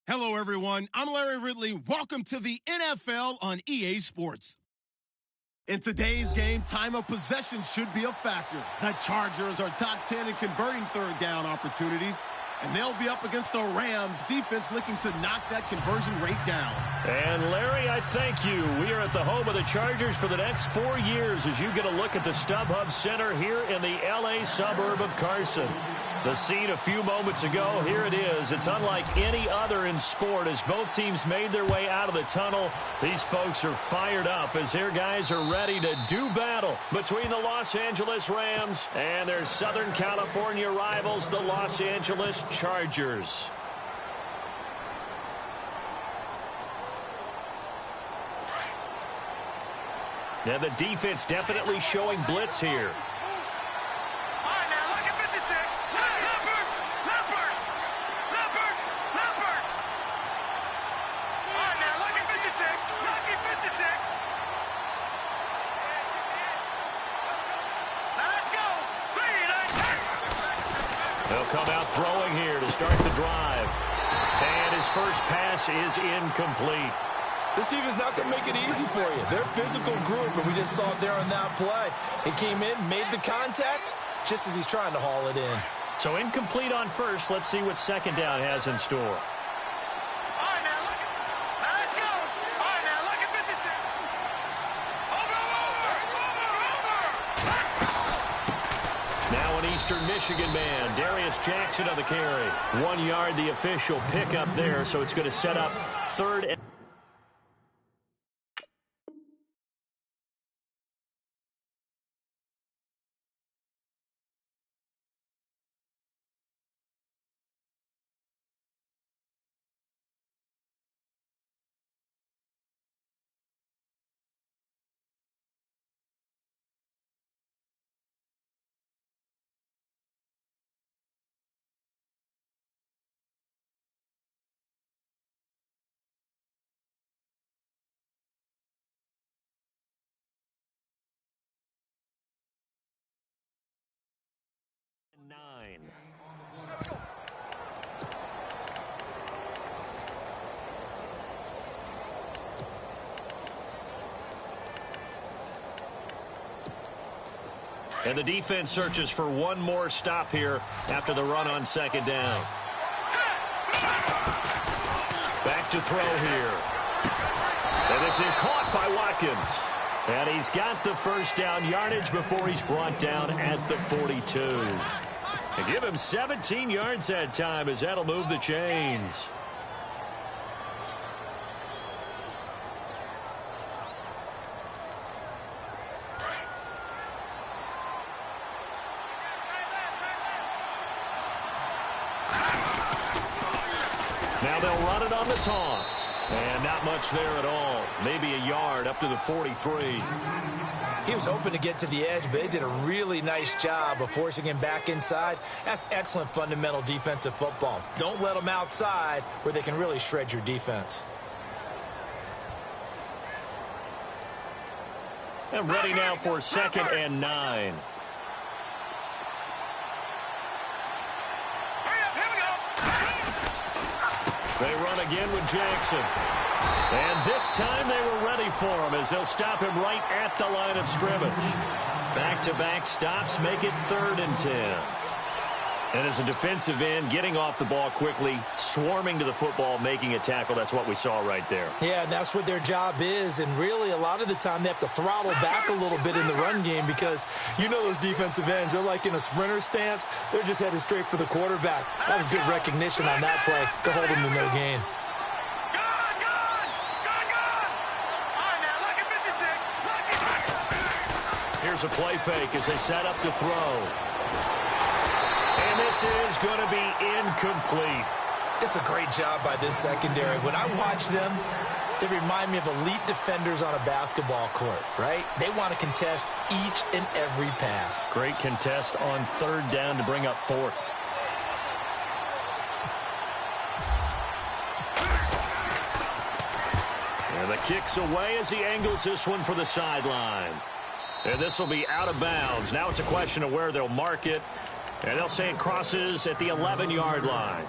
Hello, everyone. I'm Larry Ridley. Welcome to the NFL on EA Sports. In today's game, time of possession should be a factor. The Chargers are top 10 in converting third down opportunities, and they'll be up against the Rams defense looking to knock that conversion rate down. And Larry, I thank you. We are at the home of the Chargers for the next 4 years as you get a look at the StubHub Center here in the LA suburb of Carson. The scene a few moments ago, here it is. It's unlike any other in sport as both teams made their way out of the tunnel. These folks are fired up as their guys are ready to do battle between the Los Angeles Rams and their Southern California rivals, the Los Angeles Chargers. Now the defense definitely showing blitz here. They'll come out throwing here to start the drive. And his first pass is incomplete. This defense not going to make it easy for you. They're a physical group, and we just saw it there on that play. He came in, made the contact, just as he's trying to haul it in. So incomplete on first. Let's see what second down has in store. Now an Eastern Michigan man, Darius Jackson on the carry. 1 yard, the official pickup there, so it's going to set up third and... Nine. And the defense searches for one more stop here after the run on second down. Back to throw here. And this is caught by Watkins. And he's got the first down yardage before he's brought down at the 42. And give him 17 yards that time as that'll move the chains. Now they'll run it on the toss. And not much there at all. Maybe a yard up to the 43. He was hoping to get to the edge, but they did a really nice job of forcing him back inside. That's excellent fundamental defensive football. Don't let them outside where they can really shred your defense. And ready now for second and 9. They run again with Jackson. And this time they were ready for him as they'll stop him right at the line of scrimmage. Back-to-back stops make it 3rd and 10. And as a defensive end, getting off the ball quickly, swarming to the football, making a tackle. That's what we saw right there. Yeah, and that's what their job is. And really, a lot of the time, they have to throttle back a little bit in the run game because you know those defensive ends, they're like in a sprinter stance. They're just headed straight for the quarterback. That was good recognition on that play to hold them to no gain. Here's a play fake as they set up to throw. And this is going to be incomplete. It's a great job by this secondary. When I watch them, they remind me of elite defenders on a basketball court, right? They want to contest each and every pass. Great contest on 3rd down to bring up 4th. And the kick's away as he angles this one for the sideline. And this will be out of bounds. Now it's a question of where they'll mark it. And they'll say it crosses at the 11-yard line.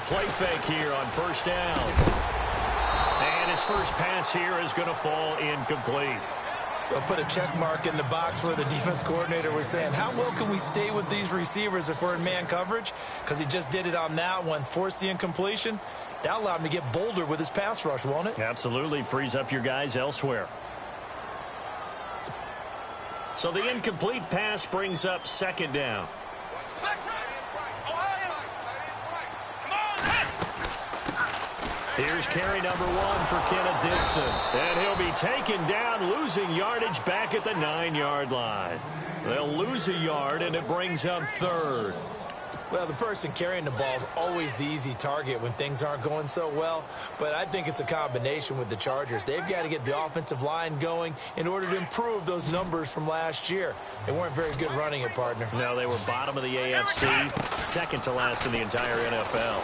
play fake here on first down. And his first pass here is going to fall incomplete. They'll put a check mark in the box where the defense coordinator was saying, how well can we stay with these receivers if we're in man coverage? Because he just did it on that one, forced the incompletion. That allowed him to get bolder with his pass rush, won't it? Absolutely. Frees up your guys elsewhere. So the incomplete pass brings up second down. Here's carry number 1 for Kenneth Dixon. And he'll be taken down, losing yardage back at the 9-yard line. They'll lose a yard, and it brings up third. Well, the person carrying the ball is always the easy target when things aren't going so well. But I think it's a combination with the Chargers. They've got to get the offensive line going in order to improve those numbers from last year. They weren't very good running it, partner. No, they were bottom of the AFC, second to last in the entire NFL.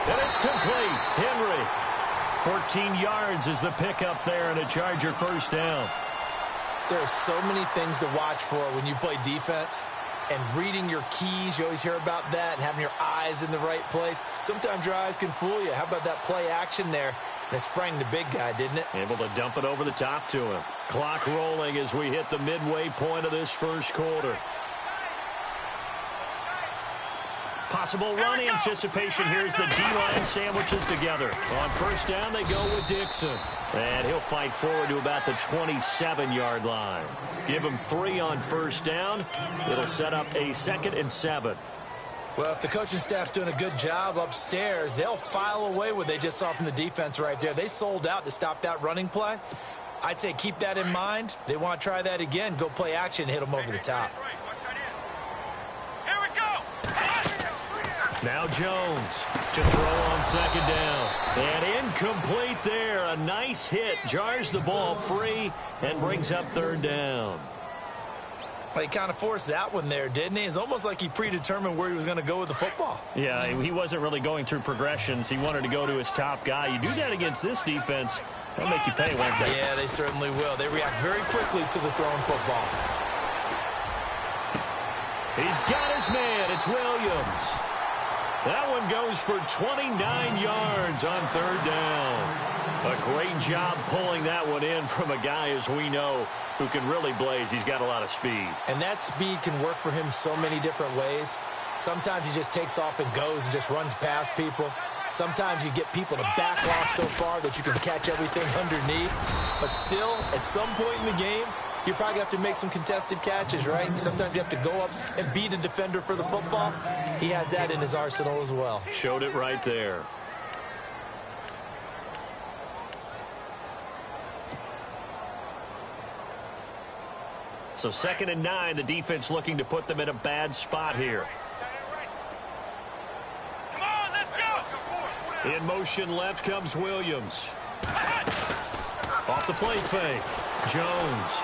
And it's complete. Henry. 14 yards is the pickup there, and a Charger first down. There are so many things to watch for when you play defense. And reading your keys, you always hear about that, and having your eyes in the right place. Sometimes your eyes can fool you. How about that play action there? And it sprang the big guy, didn't it? Able to dump it over the top to him. Clock rolling as we hit the midway point of this first quarter. Possible run anticipation. Here's the D-line sandwiches together. On first down, they go with Dixon. And he'll fight forward to about the 27-yard line. Give him 3 on first down. It'll set up a 2nd and 7. Well, if the coaching staff's doing a good job upstairs, they'll file away what they just saw from the defense right there. They sold out to stop that running play. I'd say keep that in mind. They want to try that again. Go play action, hit them over the top. Now Jones to throw on second down. And incomplete there. A nice hit. Jars the ball free and brings up third down. Well, he kind of forced that one there, didn't he? It's almost like he predetermined where he was going to go with the football. Yeah, he wasn't really going through progressions. He wanted to go to his top guy. You do that against this defense, they'll make you pay, won't they? Yeah, they certainly will. They react very quickly to the thrown football. He's got his man. It's Williams. That one goes for 29 yards on third down. A great job pulling that one in from a guy, as we know, who can really blaze. He's got a lot of speed. And that speed can work for him so many different ways. Sometimes he just takes off and goes and just runs past people. Sometimes you get people to back off so far that you can catch everything underneath. But still, at some point in the game, you probably have to make some contested catches, right? Sometimes you have to go up and beat a defender for the football. He has that in his arsenal as well. Showed it right there. So 2nd and 9, the defense looking to put them in a bad spot here. Come on, let's go. In motion left comes Williams. Off the play fake. Jones.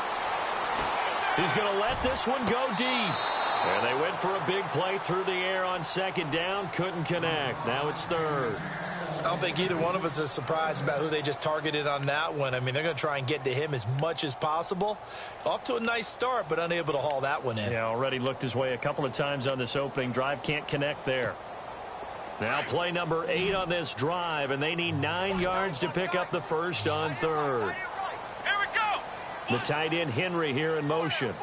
He's going to let this one go deep. And they went for a big play through the air on second down. Couldn't connect. Now it's third. I don't think either one of us is surprised about who they just targeted on that one. I mean, they're going to try and get to him as much as possible. Off to a nice start, but unable to haul that one in. Yeah, already looked his way a couple of times on this opening drive. Can't connect there. Now play number 8 on this drive, and they need 9 yards to pick up the first on third. Here we go. The tight end Henry here in motion.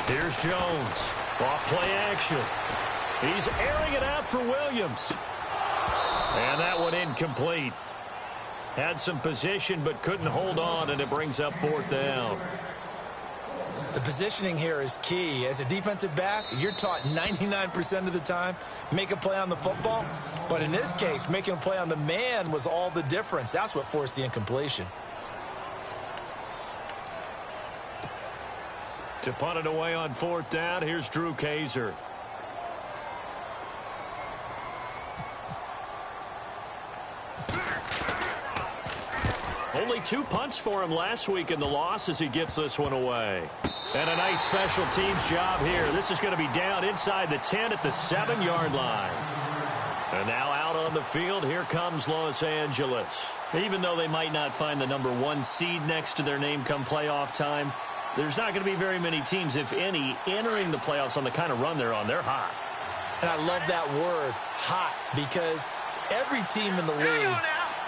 Here's Jones. Off play action. He's airing it out for Williams. And that one incomplete. Had some position but couldn't hold on, and it brings up fourth down. The positioning here is key. As a defensive back, you're taught 99% of the time, make a play on the football. But in this case, making a play on the man was all the difference. That's what forced the incompletion. To punt it away on fourth down, here's Drew Kaiser. Only 2 punts for him last week in the loss as he gets this one away. And a nice special teams job here. This is going to be down inside the 10 at the 7-yard line. And now out on the field, here comes Los Angeles. Even though they might not find the number 1 seed next to their name come playoff time, there's not going to be very many teams, if any, entering the playoffs on the kind of run they're on. They're hot. And I love that word, hot, because every team in the league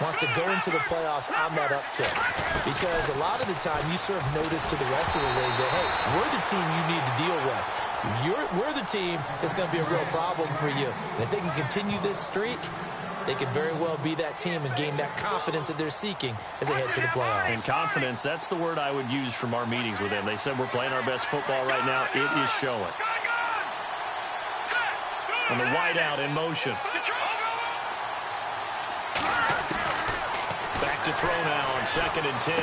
wants to go into the playoffs on that uptick. Because a lot of the time you serve notice to the rest of the league that, hey, we're the team you need to deal with. We're the team that's going to be a real problem for you. And if they can continue this streak, they could very well be that team and gain that confidence that they're seeking as they head to the playoffs. And confidence, that's the word I would use from our meetings with them. They said we're playing our best football right now. It is showing. And the wideout in motion. Back to throw now on 2nd and 10.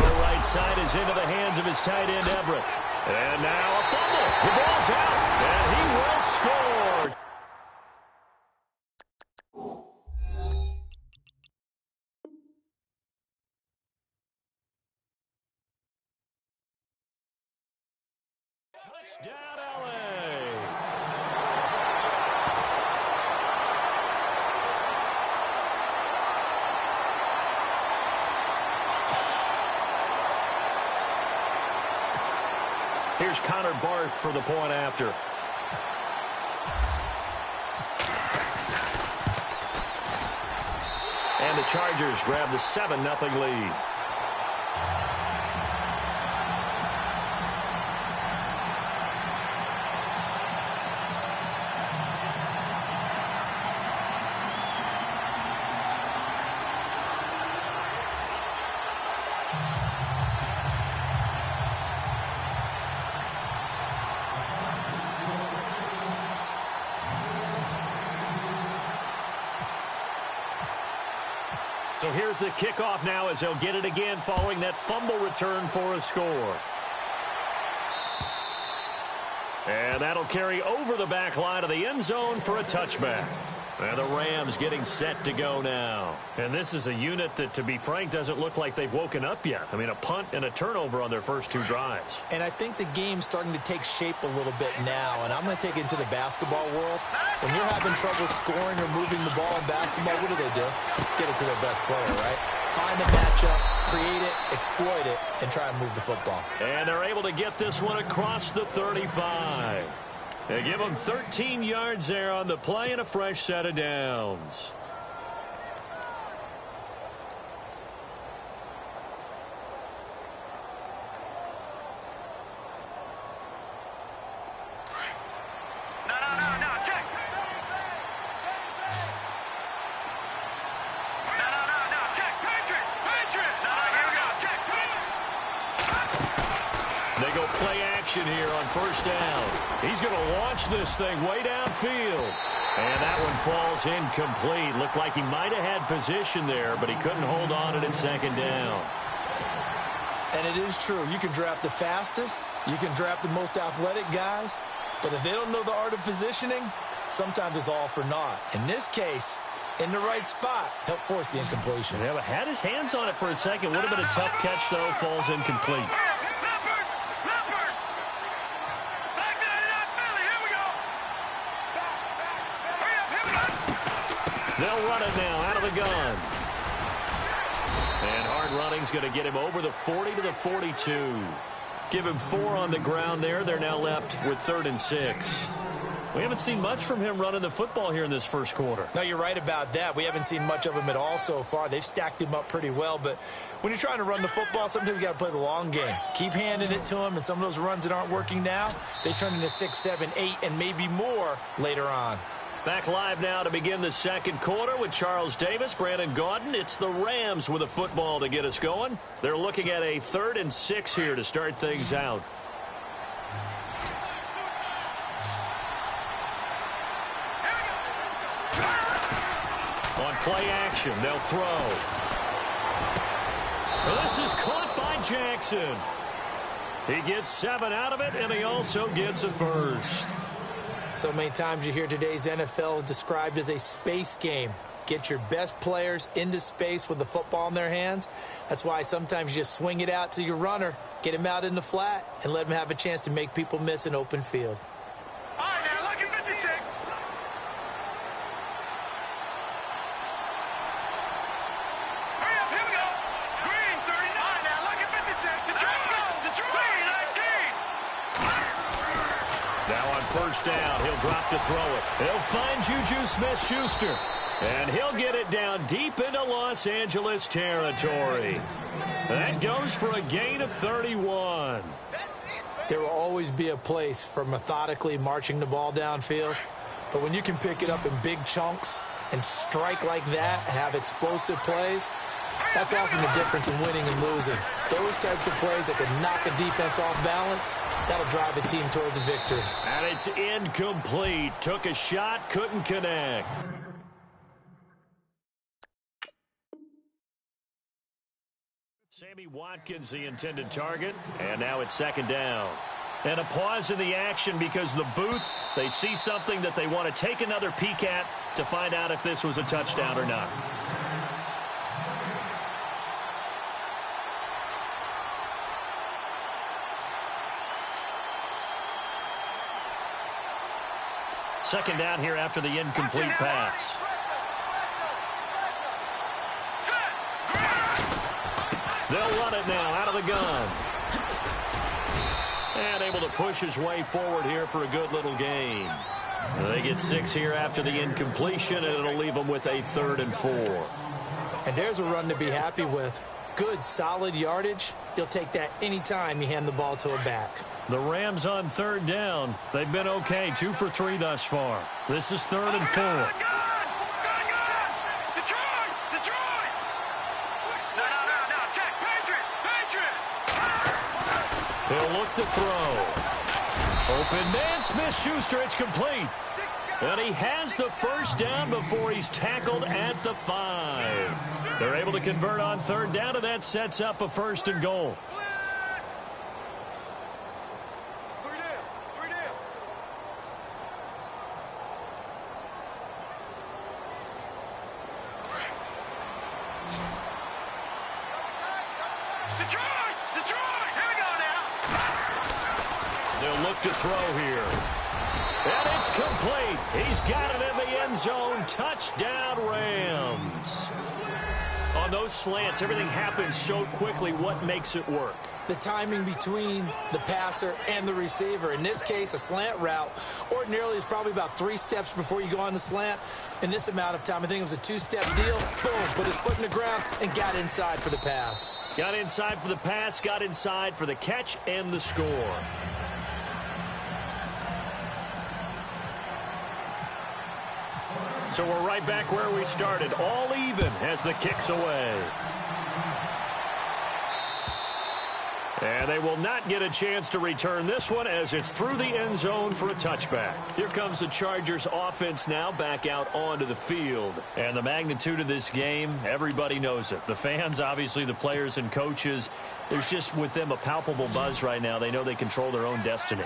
The right side is into the hands of his tight end, Everett. And now a fumble. The ball's out, and he will score. Touchdown, LA. Here's Connor Barth for the point after. And the Chargers grab the 7-0 lead. So here's the kickoff now as they'll get it again following that fumble return for a score. And that'll carry over the back line of the end zone for a touchback. And the Rams getting set to go now. And this is a unit that, to be frank, doesn't look like they've woken up yet. I mean, a punt and a turnover on their first 2 drives. And I think the game's starting to take shape a little bit now. And I'm going to take it into the basketball world. When you're having trouble scoring or moving the ball in basketball, what do? Get it to their best player, right? Find a matchup, create it, exploit it, and try and move the football. And they're able to get this one across the 35. They give them 13 yards there on the play and a fresh set of downs. They go play action here on first down. He's going to launch this thing way downfield. And that one falls incomplete. Looked like he might have had position there, but he couldn't hold on to it in 2nd down. And it is true. You can draft the fastest. You can draft the most athletic guys. But if they don't know the art of positioning, sometimes it's all for naught. In this case, in the right spot, help force the incompletion. Yeah, but had his hands on it for a second. Would have been a tough catch, though. Falls incomplete. They'll run it now out of the gun. And hard running's going to get him over the 40 to the 42. Give him 4 on the ground there. They're now left with 3rd and 6. We haven't seen much from him running the football here in this first quarter. No, you're right about that. We haven't seen much of him at all so far. They've stacked him up pretty well. But when you're trying to run the football, sometimes you got to play the long game. Keep handing it to him, and some of those runs that aren't working now, they turn into 6, 7, 8, and maybe more later on. Back live now to begin the second quarter with Charles Davis, Brandon Gaudin. It's the Rams with a football to get us going. They're looking at a 3rd and 6 here to start things out. On play action, they'll throw. This is caught by Jackson. He gets 7 out of it, and he also gets a first. So many times you hear today's NFL described as a space game. Get your best players into space with the football in their hands. That's why sometimes you just swing it out to your runner, get him out in the flat, and let him have a chance to make people miss an open field. All right, now, look at 56. Hurry up, here we go. Green, 39. All right, now, look at 56. The track's going. The track. first down. He'll drop to throw it. He'll find Juju Smith-Schuster. And he'll get it down deep into Los Angeles territory. That goes for a gain of 31. There will always be a place for methodically marching the ball downfield. But when you can pick it up in big chunks and strike like that, have explosive plays, that's often the difference in winning and losing. Those types of plays that can knock a defense off balance, that'll drive a team towards a victory. And it's incomplete. Took a shot, couldn't connect. Sammy Watkins, the intended target, and now it's second down. And a pause in the action because the booth, they see something that they want to take another peek at to find out if this was a touchdown or not. Second down here after the incomplete pass. They'll run it now out of the gun. And able to push his way forward here for a good little gain. They get 6 here after the incompletion, and it'll leave them with a 3rd and 4. And there's a run to be happy with. Good, solid yardage. You'll take that anytime you hand the ball to a back. The Rams on 3rd down. They've been okay, 2 for 3 thus far. This is 3rd and 4. He'll look to throw. Open man, Smith-Schuster, it's complete. And he has the first down before he's tackled at the 5. They're able to convert on 3rd down, and that sets up a 1st and goal. To throw here. And it's complete. He's got it in the end zone. Touchdown, Rams. On those slants, everything happens so quickly. What makes it work? The timing between the passer and the receiver. In this case, a slant route ordinarily is probably about 3 steps before you go on the slant. In this amount of time, I think it was a 2-step deal. Boom, put his foot in the ground and got inside for the pass. Got inside for the pass, got inside for the catch and the score. So we're right back where we started, all even as the kick's away. And they will not get a chance to return this one as it's through the end zone for a touchback. Here comes the Chargers offense now back out onto the field. And the magnitude of this game, everybody knows it. The fans, obviously the players and coaches, there's just with them a palpable buzz right now. They know they control their own destiny.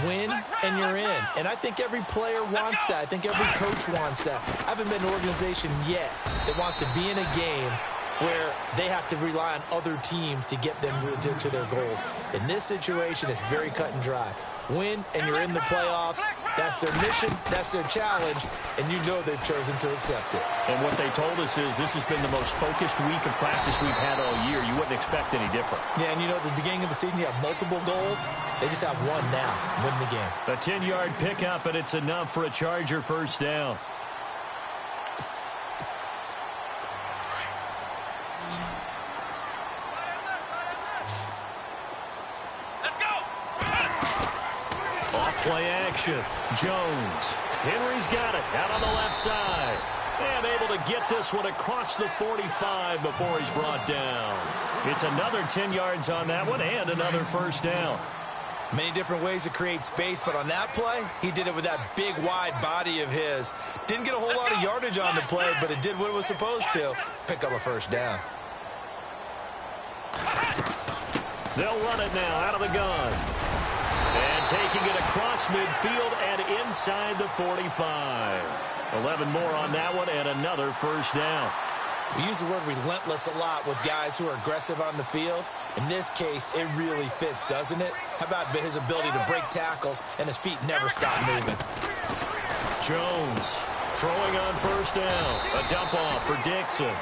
Win and you're in. And I think every player wants that. I think every coach wants that. I haven't been an organization yet that wants to be in a game where they have to rely on other teams to get them to their goals. In this situation, it's very cut and dry. Win and you're in the playoffs. That's their mission. That's their challenge. And you know they've chosen to accept it. And what they told us is this has been the most focused week of practice we've had all year. You wouldn't expect any different. Yeah, and you know, at the beginning of the season, you have multiple goals. They just have one now. Win the game. A 10-yard pickup, and it's enough for a Charger first down. Play action. Jones. Henry's got it out on the left side. And able to get this one across the 45 before he's brought down. It's another 10 yards on that one and another first down. Many different ways to create space, but on that play, he did it with that big, wide body of his. Didn't get a whole lot of yardage on the play, but it did what it was supposed to. Pick up a first down. They'll run it now out of the gun. And taking it across midfield and inside the 45. 11 more on that one and another first down. We use the word relentless a lot with guys who are aggressive on the field. In this case, it really fits, doesn't it? How about his ability to break tackles and his feet never stop moving? Jones throwing on first down. A dump off for Dixon.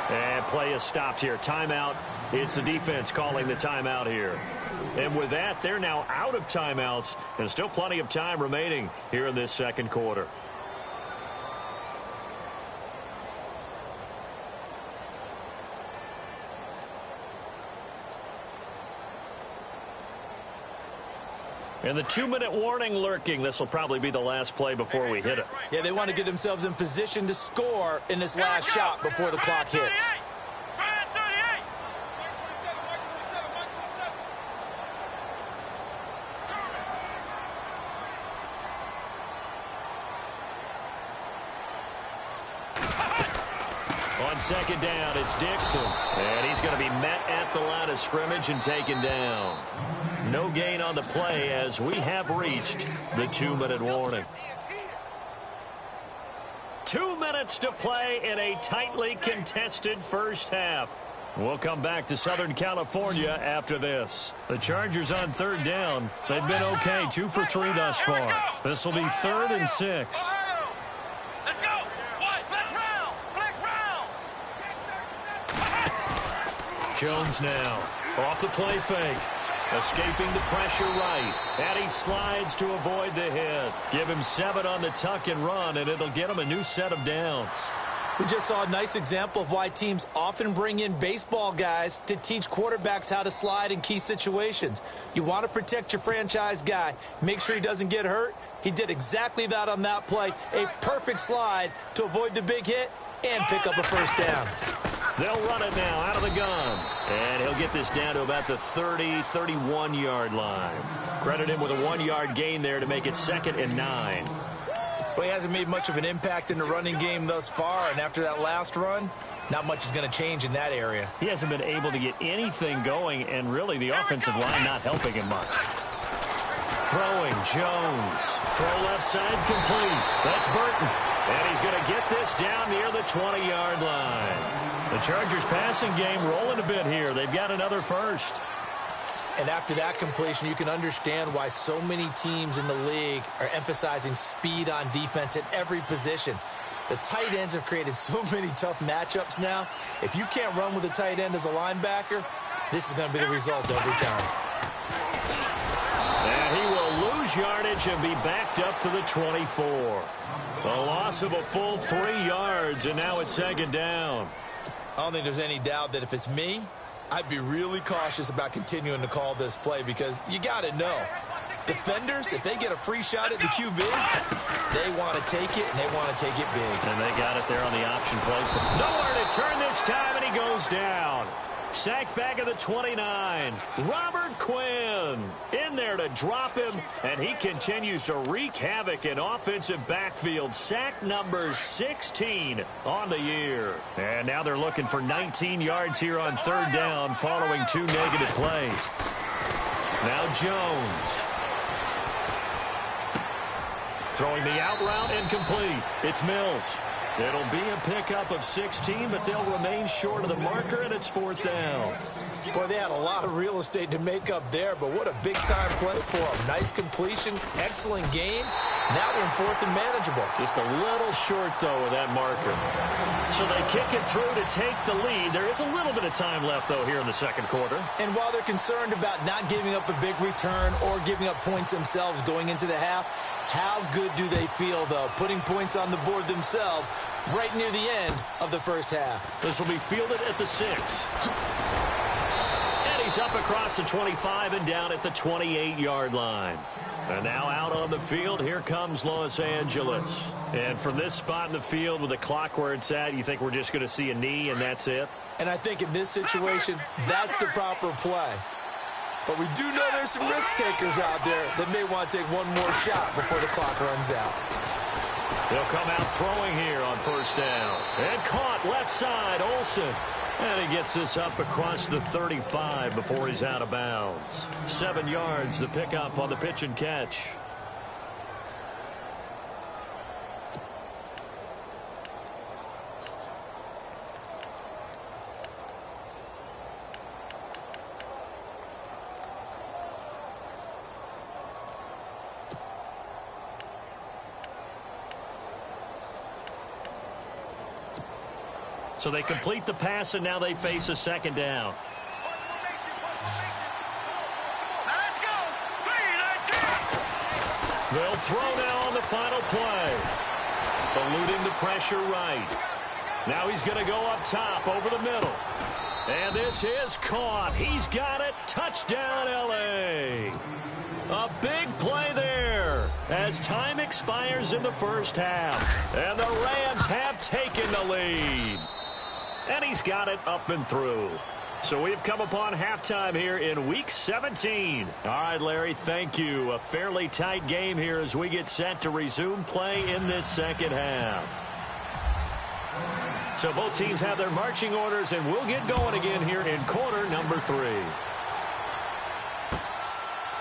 And play is stopped here. Timeout. It's the defense calling the timeout here. And with that, they're now out of timeouts. And still plenty of time remaining here in this second quarter. And the 2-minute warning lurking. This will probably be the last play before we hit it. Yeah, they want to get themselves in position to score in this last shot before the clock hits. On second down, it's Dixon. And he's going to be met at the line of scrimmage and taken down. No gain on the play as we have reached the 2-minute warning. 2 minutes to play in a tightly contested first half. We'll come back to Southern California after this. The Chargers on third down. They've been okay, 2 for 3 thus far. This will be 3rd and 6. Let's go. Flex round. Jones now off the play fake. Escaping the pressure right. And he slides to avoid the hit. Give him 7 on the tuck and run, and it'll get him a new set of downs. We just saw a nice example of why teams often bring in baseball guys to teach quarterbacks how to slide in key situations. You want to protect your franchise guy. Make sure he doesn't get hurt. He did exactly that on that play. A perfect slide to avoid the big hit and pick up a first down. They'll run it now out of the gun. And he'll get this down to about the 30, 31-yard line. Credit him with a 1-yard gain there to make it 2nd and 9. Well, he hasn't made much of an impact in the running game thus far, and after that last run, not much is going to change in that area. He hasn't been able to get anything going, and really the offensive line not helping him much. Throwing, Jones. Throw left side, complete. That's Burton. And he's going to get this down near the 20-yard line. The Chargers passing game rolling a bit here. They've got another first. And after that completion, you can understand why so many teams in the league are emphasizing speed on defense at every position. The tight ends have created so many tough matchups now. If you can't run with a tight end as a linebacker, this is going to be the result every time. And he will lose yardage and be backed up to the 24. A loss of a full 3 yards, and now it's 2nd down. I don't think there's any doubt that if it's me, I'd be really cautious about continuing to call this play because you got to know, defenders, if they get a free shot at the QB, they want to take it, and they want to take it big. And they got it there on the option play. Nowhere to turn this time, and he goes down. Sacked back at the 29. Robert Quinn in there to drop him, and he continues to wreak havoc in offensive backfield. Sack number 16 on the year. And now they're looking for 19 yards here on 3rd down following 2 negative plays. Now Jones. Throwing the out route incomplete. It's Mills. It'll be a pickup of 16, but they'll remain short of the marker, and it's 4th down. Boy, they had a lot of real estate to make up there, but what a big-time play for them. Nice completion, excellent game. Now they're in 4th and manageable. Just a little short, though, of that marker. So they kick it through to take the lead. There is a little bit of time left, though, here in the 2nd quarter. And while they're concerned about not giving up a big return or giving up points themselves going into the half, how good do they feel, though, putting points on the board themselves right near the end of the first half? This will be fielded at the 6. And he's up across the 25 and down at the 28-yard line. And now out on the field, here comes Los Angeles. And from this spot in the field with the clock where it's at, you think we're just going to see a knee and that's it? And I think in this situation, that's the proper play. But we do know there's some risk takers out there that may want to take one more shot before the clock runs out. They'll come out throwing here on 1st down. And caught left side, Olsen. And he gets this up across the 35 before he's out of bounds. 7 yards, the pickup on the pitch and catch. So they complete the pass, and now they face a second down. They'll throw now on the final play. Eluding the pressure right. Now he's going to go up top over the middle. And this is caught. He's got it. Touchdown, L.A. A big play there as time expires in the first half. And the Rams have taken the lead. And he's got it up and through. So we've come upon halftime here in Week 17. All right, Larry, thank you. A fairly tight game here as we get set to resume play in this second half. So both teams have their marching orders, and we'll get going again here in quarter number 3.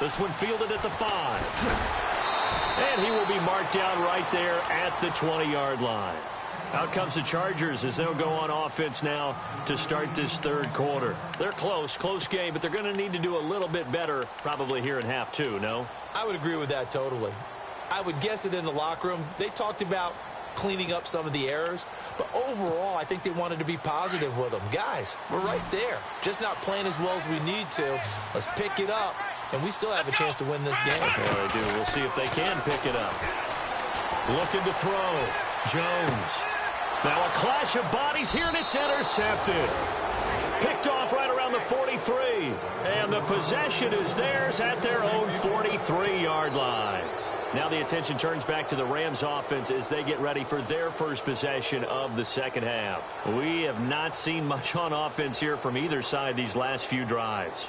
This one fielded at the 5. And he will be marked down right there at the 20-yard line. Out comes the Chargers as they'll go on offense now to start this third quarter. They're close game, but they're going to need to do a little bit better probably here in half 2, no? I would agree with that totally. I would guess it in the locker room. They talked about cleaning up some of the errors, but overall I think they wanted to be positive with them. Guys, we're right there. Just not playing as well as we need to. Let's pick it up, and we still have a chance to win this game. Yeah, they do. We'll see if they can pick it up. Looking to throw. Jones. Now a clash of bodies here, and it's intercepted. Picked off right around the 43. And the possession is theirs at their own 43-yard line. Now the attention turns back to the Rams offense as they get ready for their first possession of the second half. We have not seen much on offense here from either side these last few drives.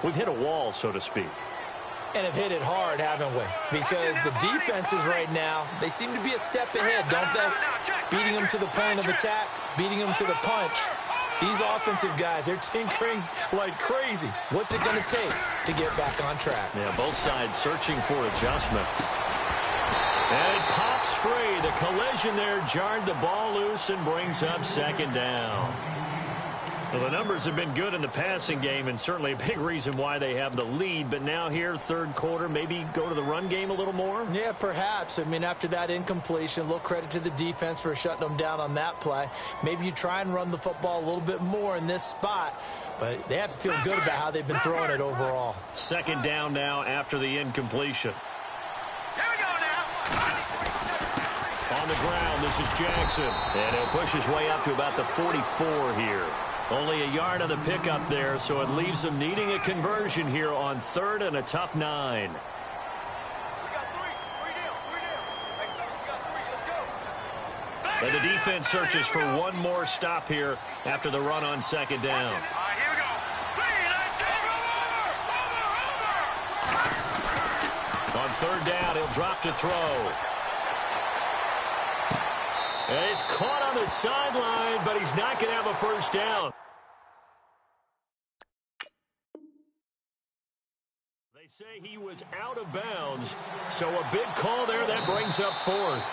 We've hit a wall, so to speak. And have hit it hard, haven't we? Because the defenses right now, they seem to be a step ahead, don't they? Beating them to the point of attack, beating them to the punch. These offensive guys, they're tinkering like crazy. What's it going to take to get back on track? Yeah, both sides searching for adjustments. And it pops free. The collision there jarred the ball loose and brings up second down. Well, the numbers have been good in the passing game, and certainly a big reason why they have the lead. But now here, third quarter, maybe go to the run game a little more? Yeah, perhaps. I mean, after that incompletion, a little credit to the defense for shutting them down on that play. Maybe you try and run the football a little bit more in this spot. But they have to feel good about how they've been throwing it overall. Second down now after the incompletion. Here we go now. On the ground, this is Jackson. And he'll push his way up to about the 44 here. Only a yard of the pickup there, so it leaves them needing a conversion here on third and a tough 9. We got three down. And the defense searches for one more stop here after the run on second down. All right, here we go. On third down, he'll drop to throw. And he's caught on the sideline, but he's not going to have a first down. They say he was out of bounds, so a big call there that brings up fourth.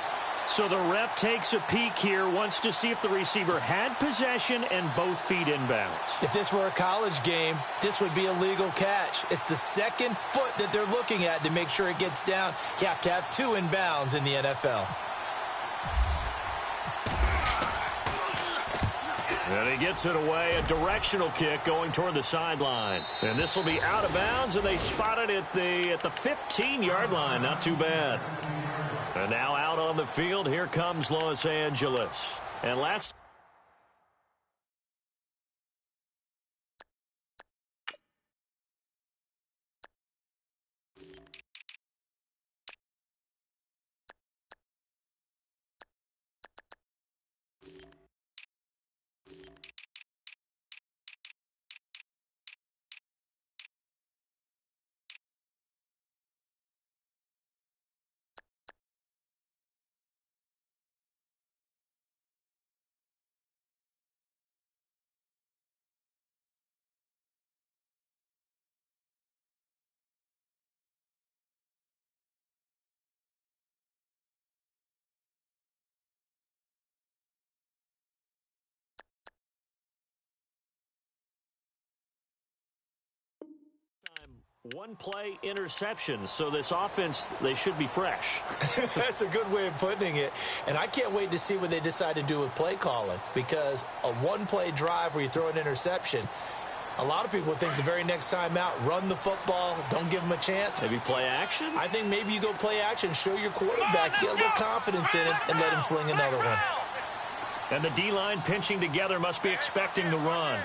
So the ref takes a peek here, wants to see if the receiver had possession and both feet inbounds. If this were a college game, this would be a legal catch. It's the second foot that they're looking at to make sure it gets down. You have to have 2 inbounds in the NFL. And he gets it away, a directional kick going toward the sideline. And this will be out of bounds, and they spot it at the 15-yard line. Not too bad. And now out on the field, here comes Los Angeles. And last One-play interception, so this offense, they should be fresh. That's a good way of putting it. And I can't wait to see what they decide to do with play calling, because a one-play drive where you throw an interception, a lot of people think the very next time out, run the football, don't give them a chance. Maybe play action? I think maybe you go play action, show your quarterback, get a little confidence in it, and let him fling another one. And the D-line pinching together must be expecting the run.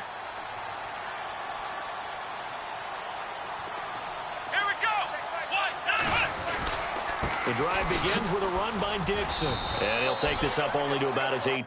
The drive begins with a run by Dixon. And he'll take this up only to about his 8.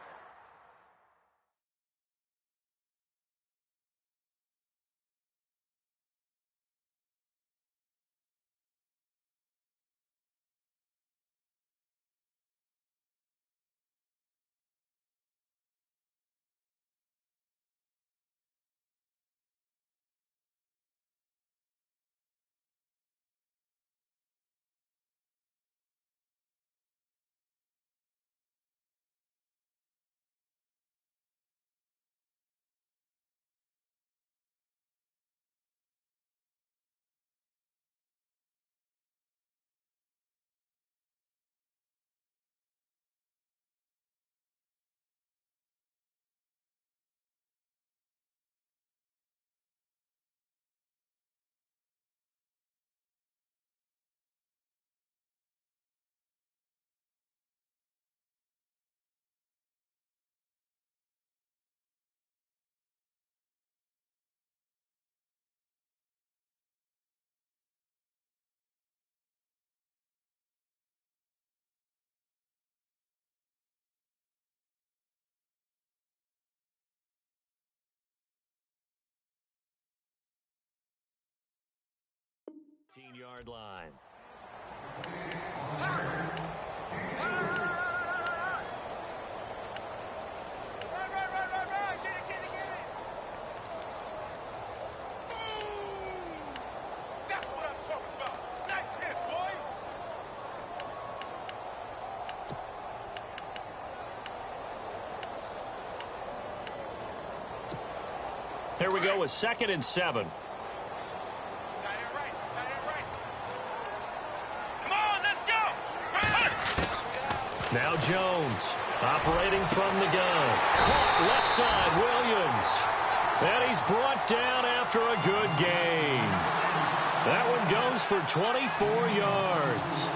Yard line. That's what I'm talking about. Nice hit, boy. Here we go with 2nd and 7. Now Jones, operating from the gun. Caught left side, Williams. And he's brought down after a good gain. That one goes for 24 yards.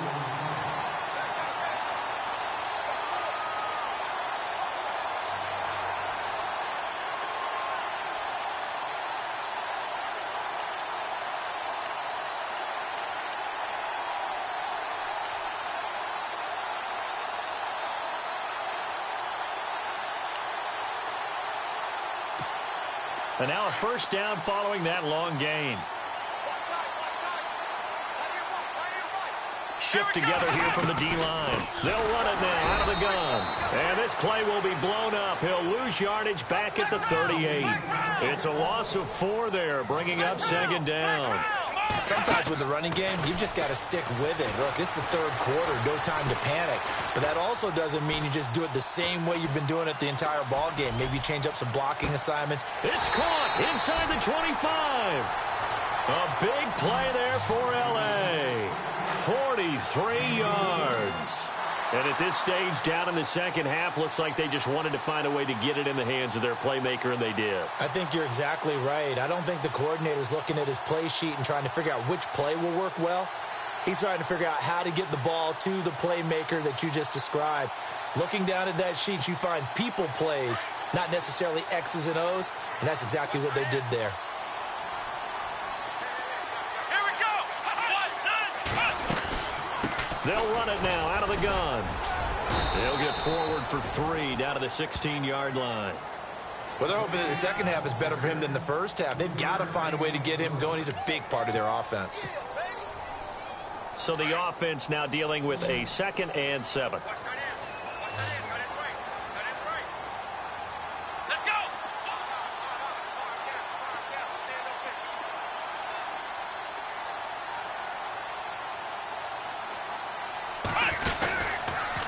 And now a first down following that long gain. Shift together here from the D-line. They'll run it now out of the gun. And this play will be blown up. He'll lose yardage back at the 38. It's a loss of 4 there, bringing up 2nd down. Sometimes with the running game, you've just got to stick with it. Look, it's the 3rd quarter, no time to panic. But that also doesn't mean you just do it the same way you've been doing it the entire ball game. Maybe change up some blocking assignments. It's caught inside the 25. A big play there for L.A. 43 yards. And at this stage, down in the second half, looks like they just wanted to find a way to get it in the hands of their playmaker, and they did. I think you're exactly right. I don't think the coordinator's looking at his play sheet and trying to figure out which play will work well. He's trying to figure out how to get the ball to the playmaker that you just described. Looking down at that sheet, you find people plays, not necessarily X's and O's, and that's exactly what they did there. They'll run it now out of the gun. They'll get forward for 3 down to the 16-yard line. Well, they're hoping that the second half is better for him than the first half. They've got to find a way to get him going. He's a big part of their offense. So the offense now dealing with a 2nd and 7.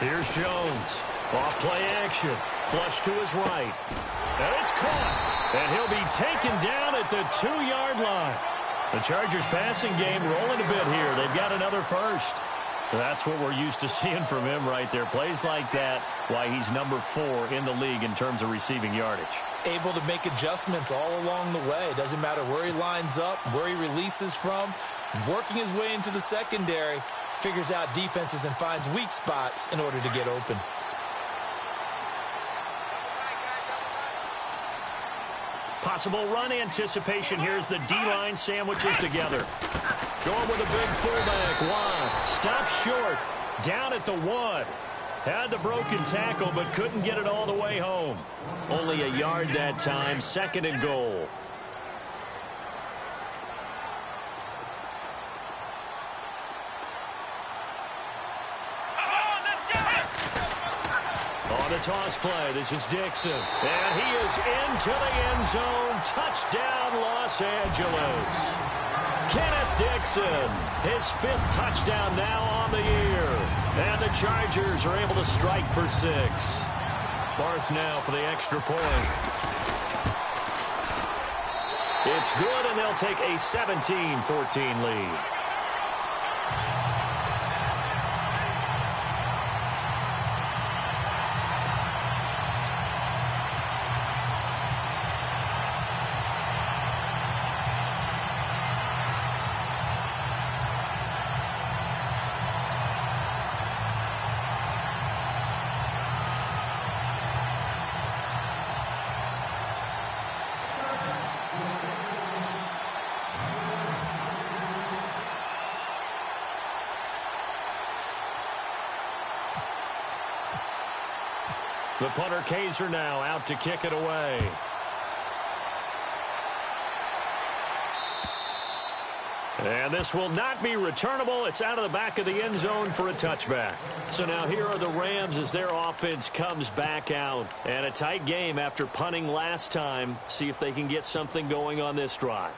Here's Jones. Off play action. Flush to his right. And it's caught. And he'll be taken down at the 2-yard line. The Chargers passing game rolling a bit here. They've got another first. That's what we're used to seeing from him right there. Plays like that, why he's number 4 in the league in terms of receiving yardage. Able to make adjustments all along the way. Doesn't matter where he lines up, where he releases from. Working his way into the secondary. Figures out defenses and finds weak spots in order to get open. Possible run anticipation. Here's the D-line sandwiches together. Going with a big fullback. Watt stops short. Down at the 1. Had the broken tackle, but couldn't get it all the way home. Only a yard that time. 2nd and goal. On the toss play, this is Dixon. And he is into the end zone. Touchdown, Los Angeles. Kenneth Dixon, his 5th touchdown now on the year. And the Chargers are able to strike for 6. Barth now for the extra point. It's good, and they'll take a 17-14 lead. The punter Kaiser now out to kick it away. And this will not be returnable. It's out of the back of the end zone for a touchback. So now here are the Rams as their offense comes back out. And a tight game after punting last time. See if they can get something going on this drive.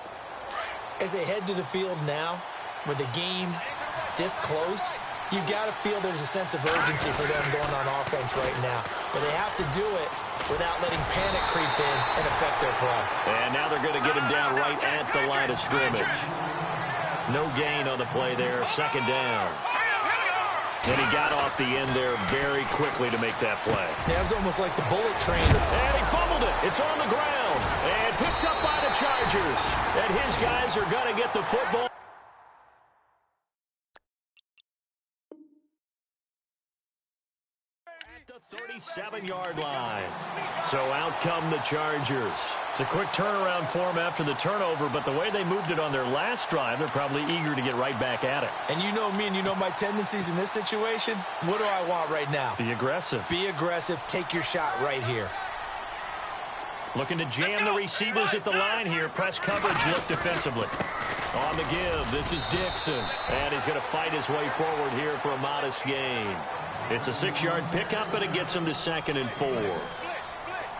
As they head to the field now, with the game this close, you've got to feel there's a sense of urgency for them going on offense right now. But they have to do it without letting panic creep in and affect their play. And now they're going to get him down right at the line of scrimmage. No gain on the play there. 2nd down. And he got off the end there very quickly to make that play. Yeah, it was almost like the bullet train. And he fumbled it. It's on the ground. And picked up by the Chargers. And his guys are going to get the football. The 37-yard line. So out come the Chargers. It's a quick turnaround for them after the turnover, but the way they moved it on their last drive, they're probably eager to get right back at it. And you know me and you know my tendencies in this situation. What do I want right now? Be aggressive. Be aggressive. Take your shot right here. Looking to jam the receivers at the line here. Press coverage look defensively. On the give, this is Dixon. And he's going to fight his way forward here for a modest gain. It's a 6-yard pickup, and it gets him to 2nd and 4.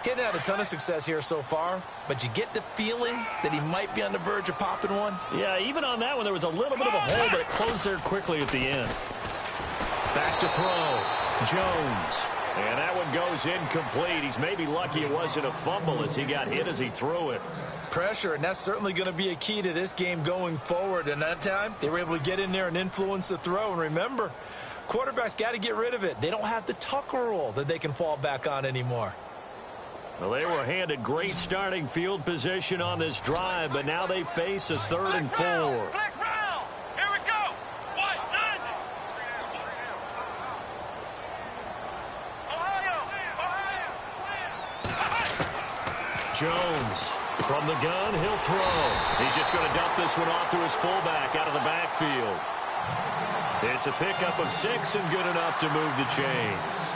Getting out a ton of success here so far, but you get the feeling that he might be on the verge of popping one. Yeah, even on that one, there was a little bit of a hole, but it closed there quickly at the end. Back to throw. Jones. And that one goes incomplete. He's maybe lucky it wasn't a fumble as he got hit as he threw it. Pressure, and that's certainly going to be a key to this game going forward. And that time, they were able to get in there and influence the throw. And remember, quarterbacks got to get rid of it. They don't have the Tucker rule that they can fall back on anymore. Well, they were handed great starting field position on this drive, but now they face a 3rd and 4. Flex round. Here we go. What? Jones from the gun, he'll throw. He's just going to dump this one off to his fullback out of the backfield. It's a pickup of 6 and good enough to move the chains.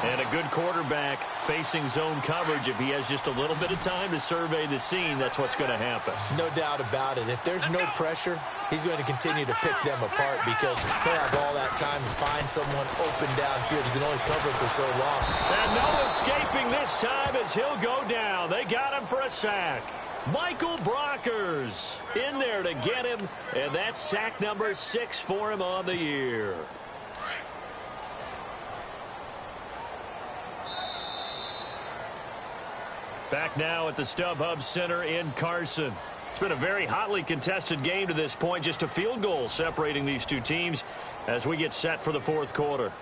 And a good quarterback facing zone coverage. If he has just a little bit of time to survey the scene, that's what's going to happen. No doubt about it. If there's no pressure, he's going to continue to pick them apart because he'll have all that time to find someone open downfield. He can only cover for so long. And no escaping this time as he'll go down. They got him for a sack. Michael Brockers in there to get him, and that's sack number 6 for him on the year. Back now at the StubHub Center in Carson. It's been a very hotly contested game to this point. Just a field goal separating these two teams as we get set for the fourth quarter.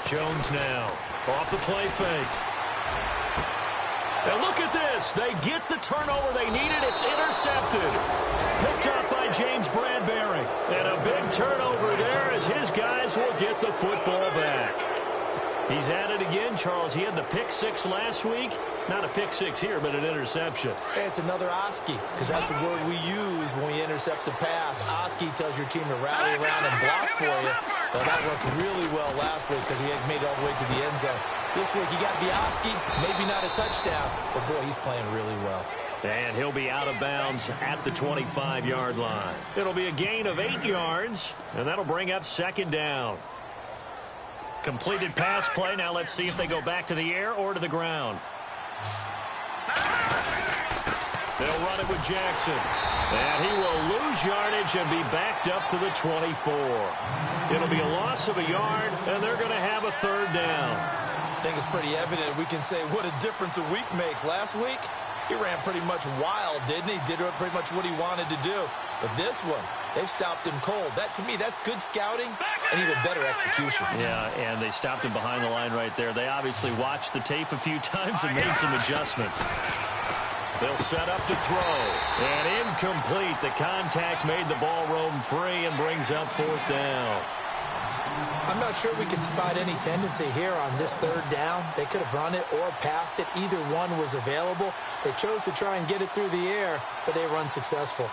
Jones now off the play fake. And look at this. They get the turnover they needed. It's intercepted. Picked up by James Bradbury. And a big turnover there as his guys will get the football back. He's at it again, Charles. He had the pick six last week. Not a pick six here, but an interception. Hey, it's another Oski, because that's the word we use when we intercept a pass. Oski tells your team to rally around and block for you. Well, that worked really well last week because he had made it all the way to the end zone. This week, he got the Oski, maybe not a touchdown, but boy, he's playing really well. And he'll be out of bounds at the 25-yard line. It'll be a gain of 8 yards, and that'll bring up second down. Completed pass play. Now let's see if they go back to the air or to the ground. They'll run it with Jackson. And he will lose yardage and be backed up to the 24. It'll be a loss of a yard, and they're going to have a third down. I think it's pretty evident. We can say what a difference a week makes. Last week, he ran pretty much wild, didn't he? Did pretty much what he wanted to do. But this one, they've stopped him cold. That, to me, that's good scouting and even better execution. Yeah, and they stopped him behind the line right there. They obviously watched the tape a few times and made some adjustments. They'll set up to throw. And incomplete. The contact made the ball roam free and brings up fourth down. I'm not sure we can spot any tendency here on this third down. They could have run it or passed it. Either one was available. They chose to try and get it through the air, but they were unsuccessful.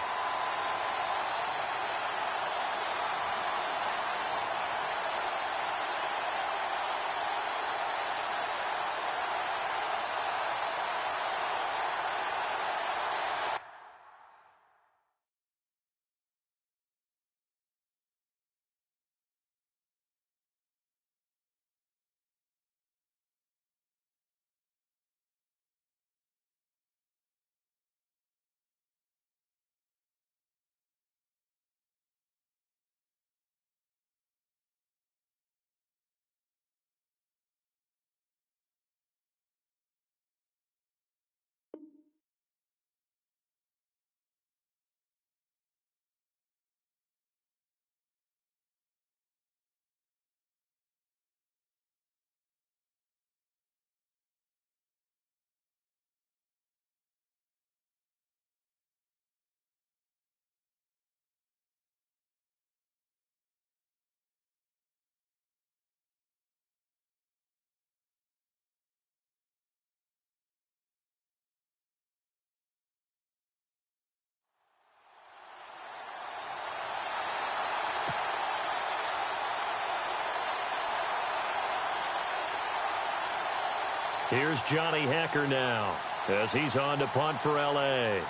Here's Johnny Hecker now as he's on to punt for L.A.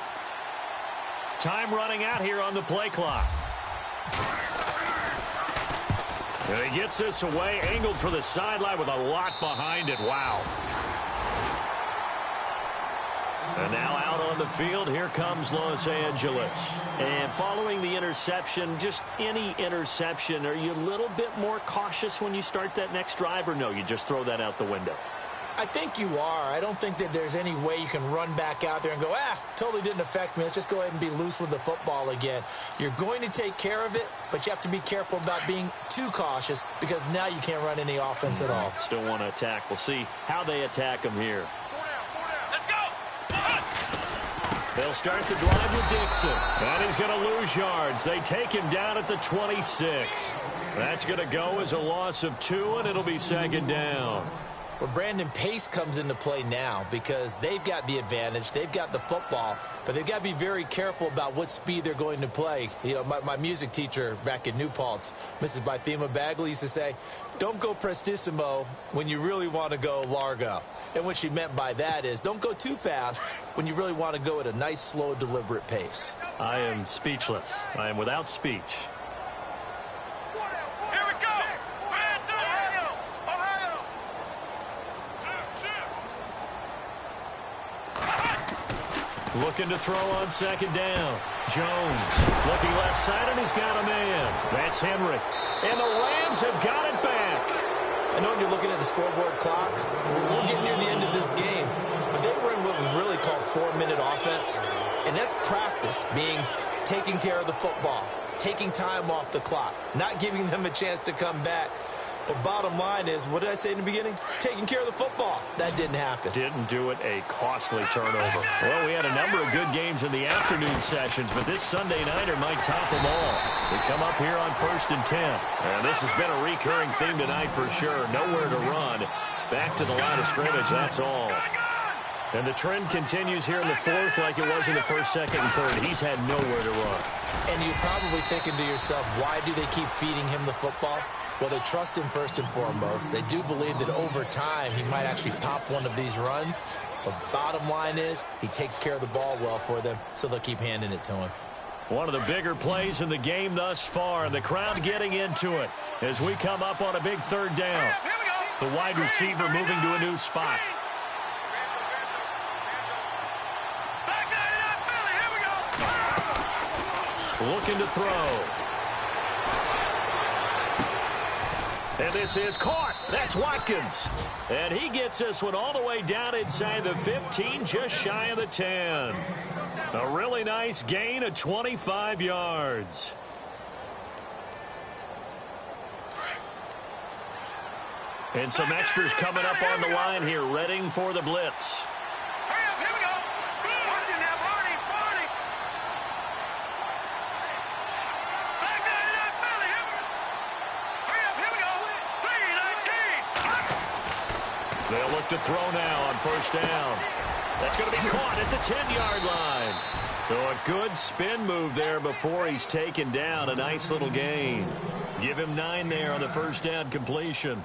Time running out here on the play clock. And he gets this away, angled for the sideline with a lot behind it. Wow. And now out on the field, here comes Los Angeles. And following the interception, just any interception, are you a little bit more cautious when you start that next drive, or no, you just throw that out the window? I think you are. I don't think that there's any way you can run back out there and go, totally didn't affect me. Let's just go ahead and be loose with the football again. You're going to take care of it, but you have to be careful about being too cautious because now you can't run any offense at all. Still want to attack. We'll see how they attack them here. Let's go. They'll start the drive with Dixon. And he's going to lose yards. They take him down at the 26. That's going to go as a loss of 2, and it'll be second down. Well, Brandon, pace comes into play now because they've got the advantage. They've got the football, but they've got to be very careful about what speed they're going to play. You know, my music teacher back in New Paltz, Mrs. Bythema Bagley, used to say, don't go prestissimo when you really want to go largo. And what she meant by that is don't go too fast when you really want to go at a nice, slow, deliberate pace. I am speechless. I am without speech. Looking to throw on second down. Jones looking left side, and he's got a man. That's Henry. And the Rams have got it back. I know when you're looking at the scoreboard clock, we're getting near the end of this game, but they were in what was really called 4-minute offense, and that's practice, being taking care of the football, taking time off the clock, not giving them a chance to come back. But bottom line is, what did I say in the beginning? Taking care of the football. That didn't happen. Didn't do it, a costly turnover. Well, we had a number of good games in the afternoon sessions, but this Sunday nighter might top them all. We come up here on 1st and 10. And this has been a recurring theme tonight for sure. Nowhere to run. Back to the line of scrimmage, that's all. And the trend continues here in the fourth like it was in the first, second, and third. He's had nowhere to run. And you're probably thinking to yourself, why do they keep feeding him the football? Well, they trust him first and foremost. They do believe that over time he might actually pop one of these runs. But bottom line is he takes care of the ball well for them, so they'll keep handing it to him. One of the bigger plays in the game thus far, and the crowd getting into it as we come up on a big third down. The wide receiver moving to a new spot. Looking to throw. And this is caught. That's Watkins. And he gets this one all the way down inside the 15, just shy of the 10. A really nice gain of 25 yards. And some extras coming up on the line here, readying for the blitz. They'll look to throw now on first down. That's going to be caught at the 10-yard line. So a good spin move there before he's taken down. A nice little gain. Give him 9 there on the first down completion.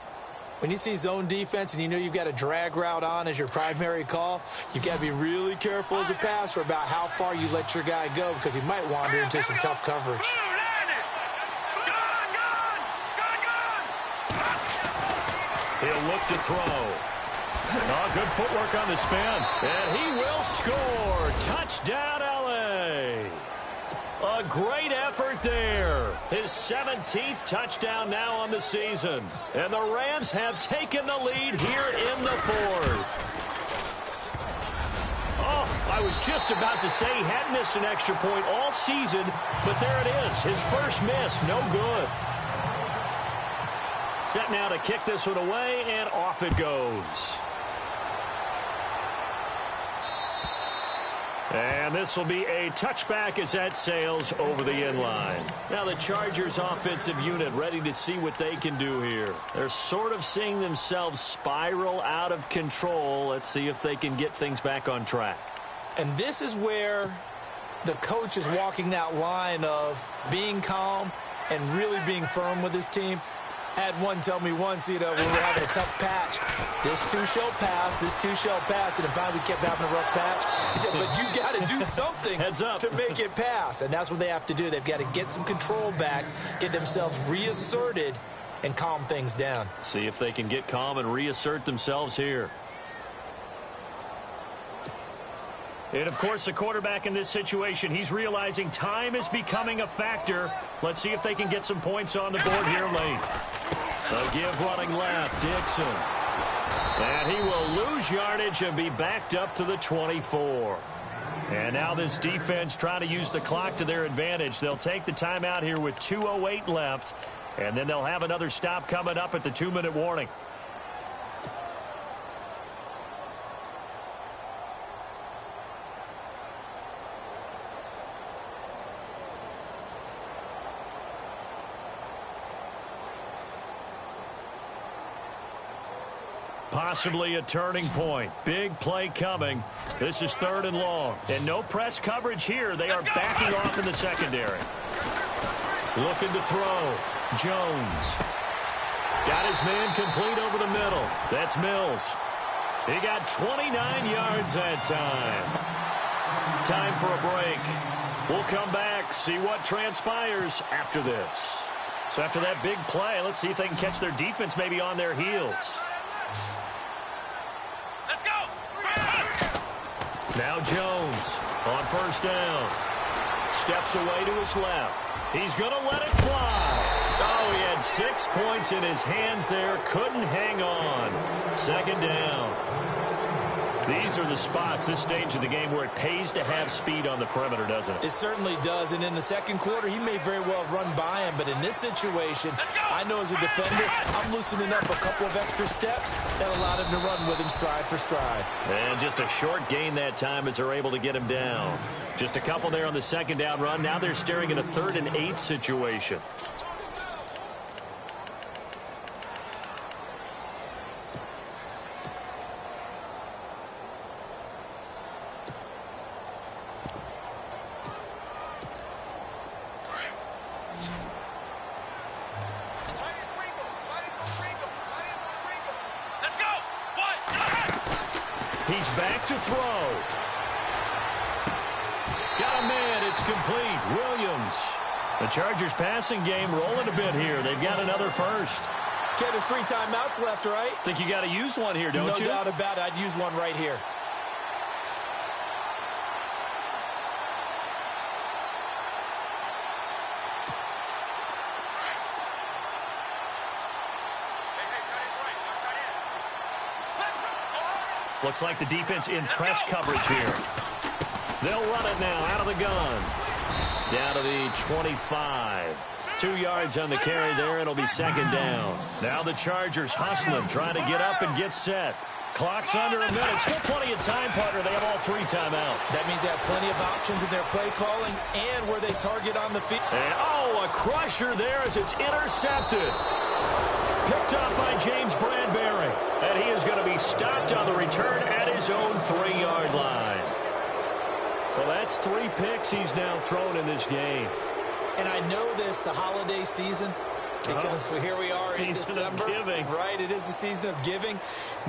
When you see zone defense and you know you've got a drag route on as your primary call, you've got to be really careful as a passer about how far you let your guy go because he might wander into some tough coverage. He'll look to throw. Oh, good footwork on the spin. And he will score. Touchdown, L.A. A great effort there. His 17th touchdown now on the season. And the Rams have taken the lead here in the fourth. Oh, I was just about to say he hadn't missed an extra point all season, but there it is. His first miss, no good. Set now to kick this one away, and off it goes. And this will be a touchback as that sails over the end line. Now the Chargers offensive unit ready to see what they can do here. They're sort of seeing themselves spiral out of control. Let's see if they can get things back on track. And this is where the coach is walking that line of being calm and really being firm with his team. I had one tell me once, when we were having a tough patch, this too shall pass, this too shall pass, and finally we kept having a rough patch. He said, but you got to do something Heads up. to make it pass, and that's what they have to do. They've got to get some control back, get themselves reasserted, and calm things down. See if they can get calm and reassert themselves here. And, of course, the quarterback in this situation, he's realizing time is becoming a factor. Let's see if they can get some points on the board here late. The give running left, Dixon. And he will lose yardage and be backed up to the 24. And now this defense trying to use the clock to their advantage. They'll take the timeout here with 2:08 left. And then they'll have another stop coming up at the 2-minute warning. Possibly a turning point. Big play coming. This is 3rd and long. And no press coverage here. They are backing off in the secondary. Looking to throw. Jones. Got his man complete over the middle. That's Mills. He got 29 yards that time. Time for a break. We'll come back, see what transpires after this. So after that big play, let's see if they can catch their defense maybe on their heels. Now Jones on first down. Steps away to his left. He's going to let it fly. Oh, he had 6 points in his hands there. Couldn't hang on. Second down. These are the spots, this stage of the game, where it pays to have speed on the perimeter, doesn't it? It certainly does. And in the second quarter, he may very well run by him. But in this situation, I know as a defender, I'm loosening up a couple of extra steps that allowed him to run with him stride for stride. And just a short gain that time as they're able to get him down. Just a couple there on the second down run. Now they're staring at a 3rd and 8 situation. He's back to throw. Got a man. It's complete. Williams. The Chargers passing game rolling a bit here. They've got another first. Ken, there's 3 timeouts left, right? Think you got to use one here, don't you? No doubt about it. I'd use one right here. Looks like the defense in press coverage here. They'll run it now out of the gun. Down to the 25. 2 yards on the carry there. It'll be second down. Now the Chargers hustling, trying to get up and get set. Clock's under a minute. Still plenty of time, partner. They have all 3 timeouts. That means they have plenty of options in their play calling and where they target on the field. And, oh, a crusher there as it's intercepted. Picked up by James Bradbury. And he is going to be stopped on the return at his own 3-yard line. Well, that's 3 picks he's now thrown in this game. And I know this, the holiday season, because here we are in December. Right, it is the season of giving.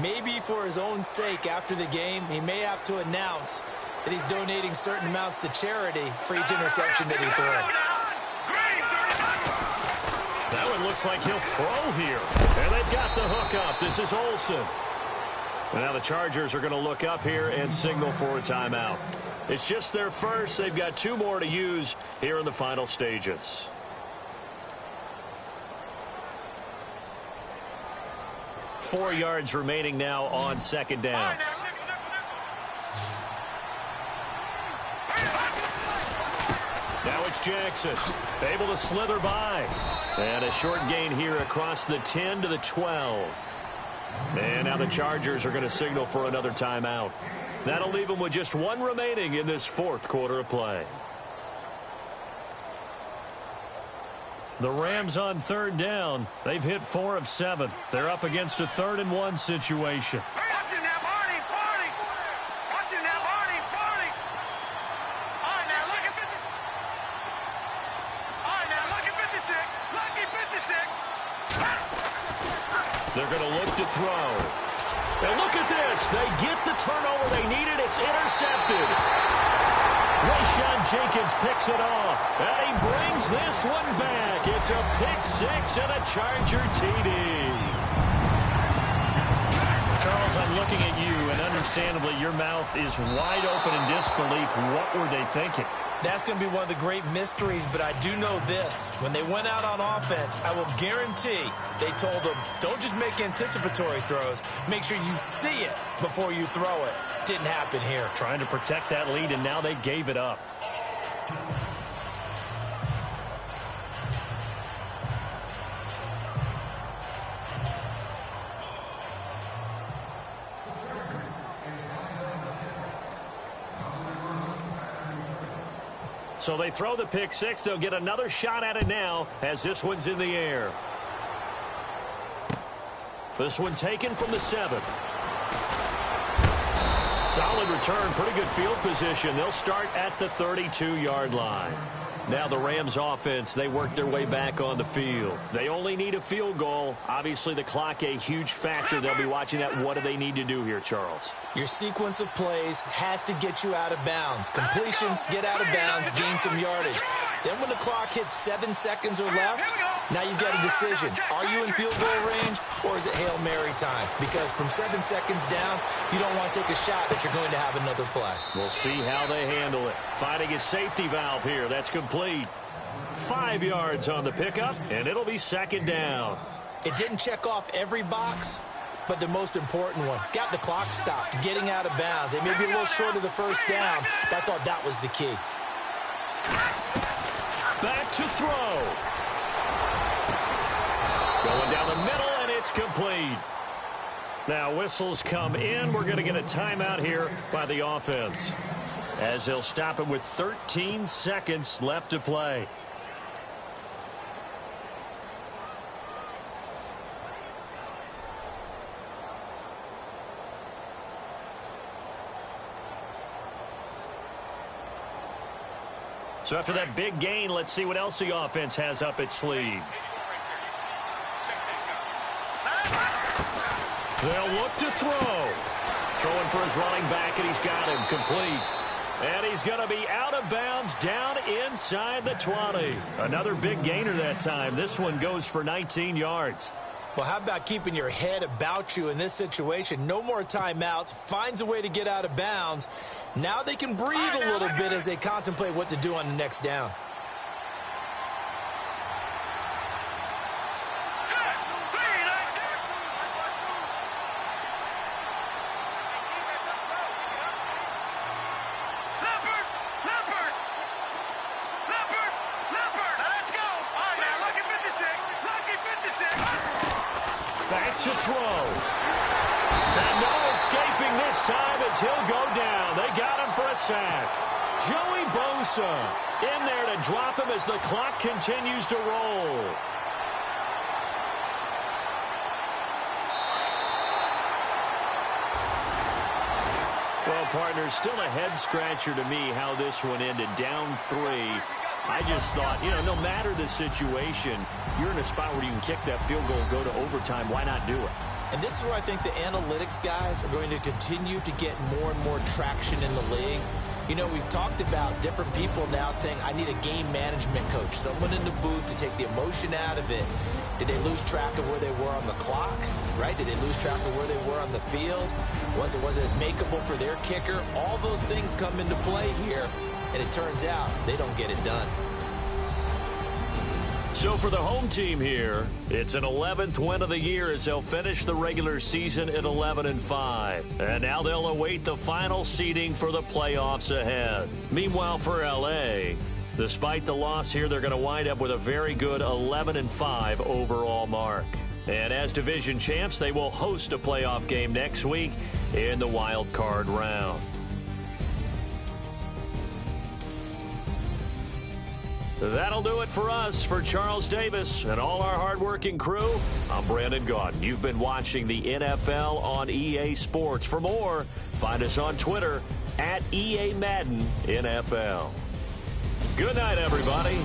Maybe for his own sake after the game, he may have to announce that he's donating certain amounts to charity for each interception that he threw. That one looks like he'll throw here. And they've got the hook up. This is Olsen. And now the Chargers are going to look up here and signal for a timeout. It's just their first. They've got 2 more to use here in the final stages. Four yards remaining now on second down. Now it's Jackson, able to slither by. And a short gain here across the 10 to the 12. And now the Chargers are going to signal for another timeout. That'll leave them with just 1 remaining in this 4th quarter of play. The Rams on 3rd down. They've hit 4 of 7. They're up against a 3rd and 1 situation. They're going to look to throw. And look at this. They get the turnover they needed. It's intercepted. Rayshon Jenkins picks it off. And he brings this one back. It's a pick-6 and a Charger TD. Charles, I'm looking at you, and understandably, your mouth is wide open in disbelief. What were they thinking? That's going to be one of the great mysteries, but I do know this. When they went out on offense, I will guarantee they told them, don't just make anticipatory throws. Make sure you see it before you throw it. Didn't happen here. Trying to protect that lead, and now they gave it up. So they throw the pick-6. They'll get another shot at it now as this one's in the air. This one taken from the 7. Solid return, pretty good field position. They'll start at the 32-yard line. Now the Rams offense, they work their way back on the field. They only need a field goal. Obviously the clock a huge factor. They'll be watching that. What do they need to do here, Charles? Your sequence of plays has to get you out of bounds. Completions, get out of bounds, gain some yardage. Then when the clock hits 7 seconds or left, now you've got a decision. Are you in field goal range, or is it Hail Mary time? Because from 7 seconds down, you don't want to take a shot that you're going to have another play. We'll see how they handle it. Finding a safety valve here. That's complete. 5 yards on the pickup, and it'll be second down. It didn't check off every box, but the most important one. Got the clock stopped, getting out of bounds. They may be a little short of the first down, but I thought that was the key. Back to throw. Going down the middle, and it's complete. Now whistles come in. We're going to get a timeout here by the offense, as they'll stop it with 13 seconds left to play. So after that big gain, let's see what else the offense has up its sleeve. They'll look to throw. Throwing for his running back, and he's got him complete. And he's going to be out of bounds down inside the 20. Another big gainer that time. This one goes for 19 yards. Well, how about keeping your head about you in this situation? No more timeouts. Finds a way to get out of bounds. Now they can breathe a little bit as they contemplate what to do on the next down. Back to throw. And no escaping this time as he'll go down. They got him for a sack. Joey Bosa in there to drop him as the clock continues to roll. Well, partner, still a head-scratcher to me how this one ended. Down 3. I just thought, no matter the situation, you're in a spot where you can kick that field goal and go to overtime. Why not do it? And this is where I think the analytics guys are going to continue to get more and more traction in the league. We've talked about different people now saying, I need a game management coach, someone in the booth to take the emotion out of it. Did they lose track of where they were on the clock, right? Did they lose track of where they were on the field? Was it makeable for their kicker? All those things come into play here, and it turns out they don't get it done. So for the home team here, it's an 11th win of the year as they'll finish the regular season at 11-5. And now they'll await the final seeding for the playoffs ahead. Meanwhile, for L.A., despite the loss here, they're going to wind up with a very good 11-5 overall mark. And as division champs, they will host a playoff game next week in the wild card round. That'll do it for us. For Charles Davis and all our hardworking crew, I'm Brandon Gaudin. You've been watching the NFL on EA Sports. For more, find us on Twitter at EA Madden NFL. Good night, everybody.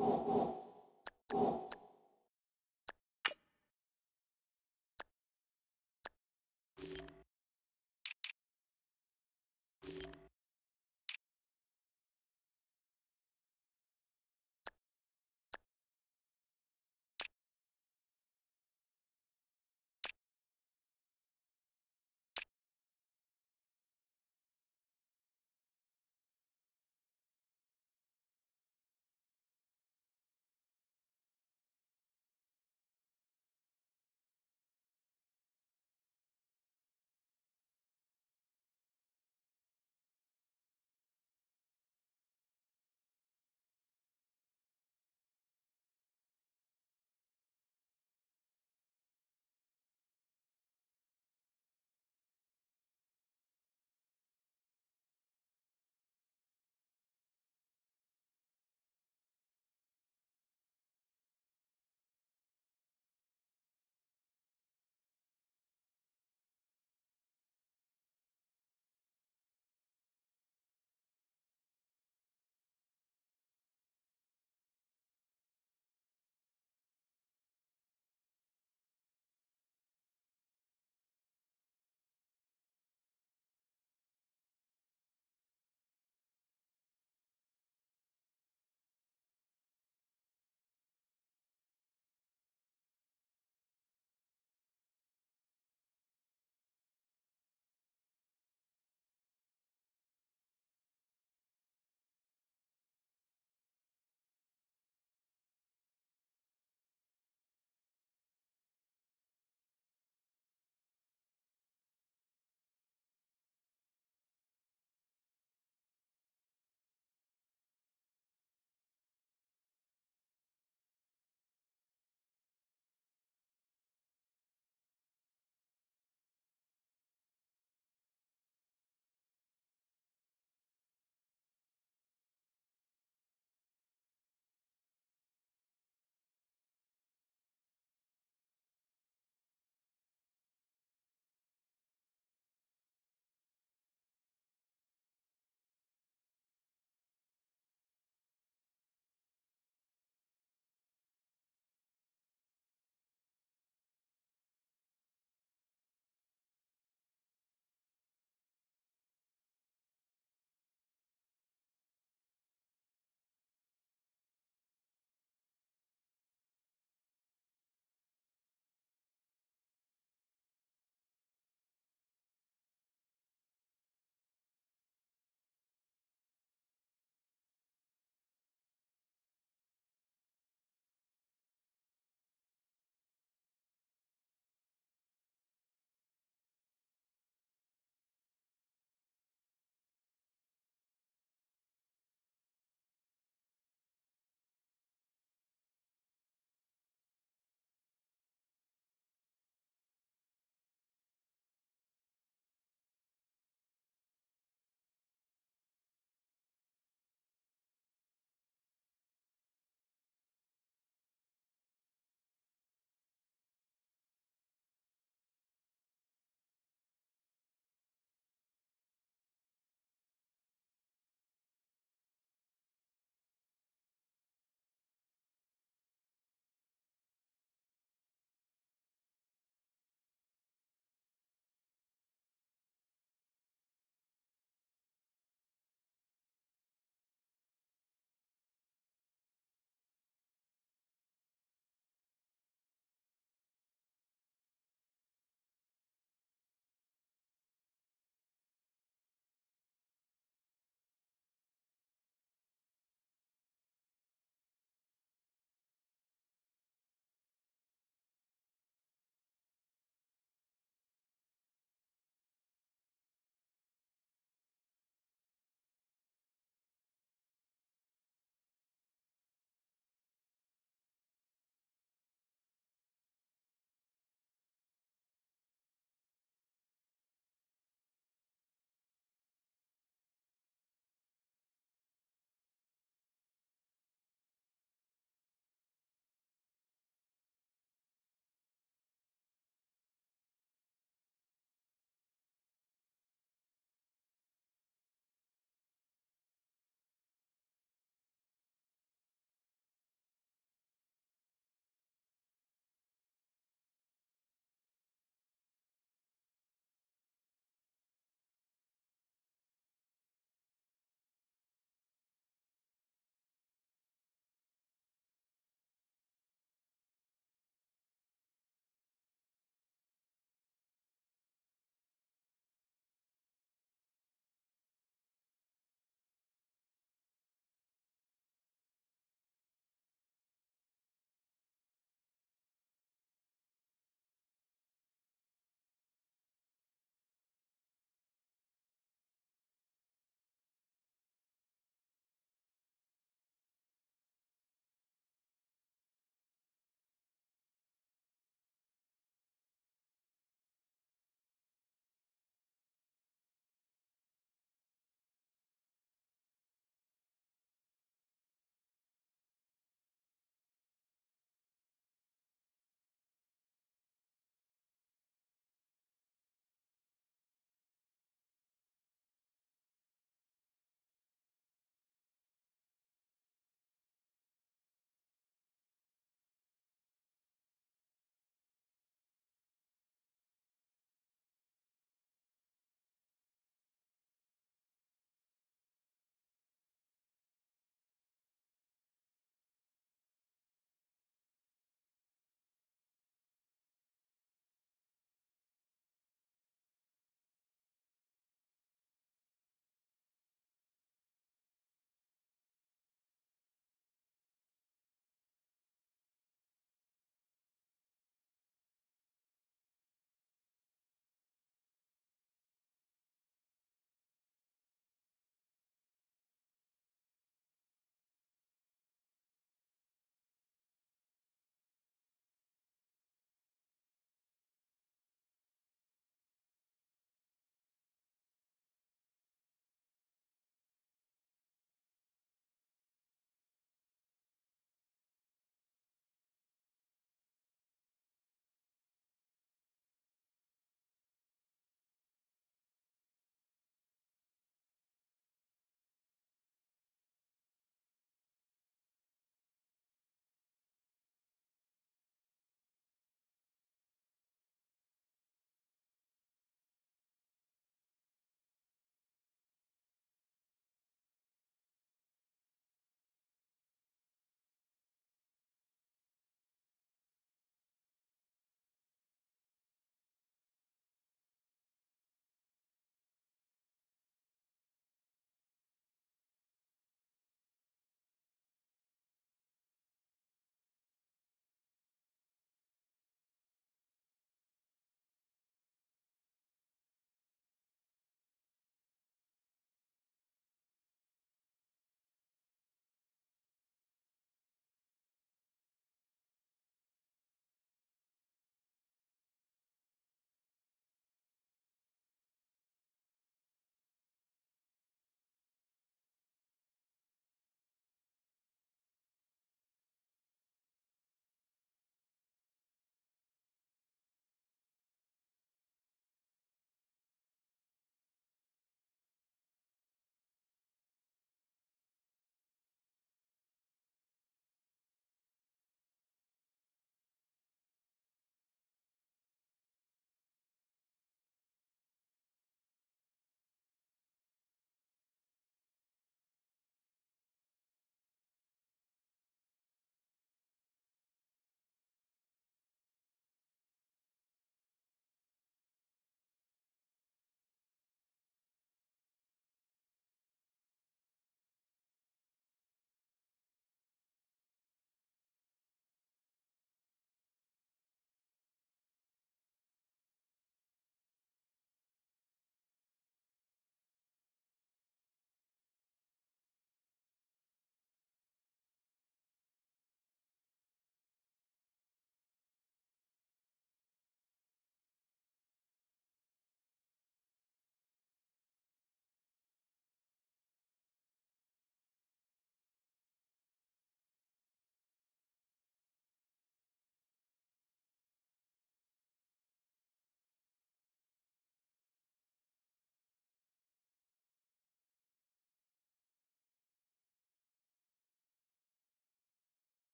you.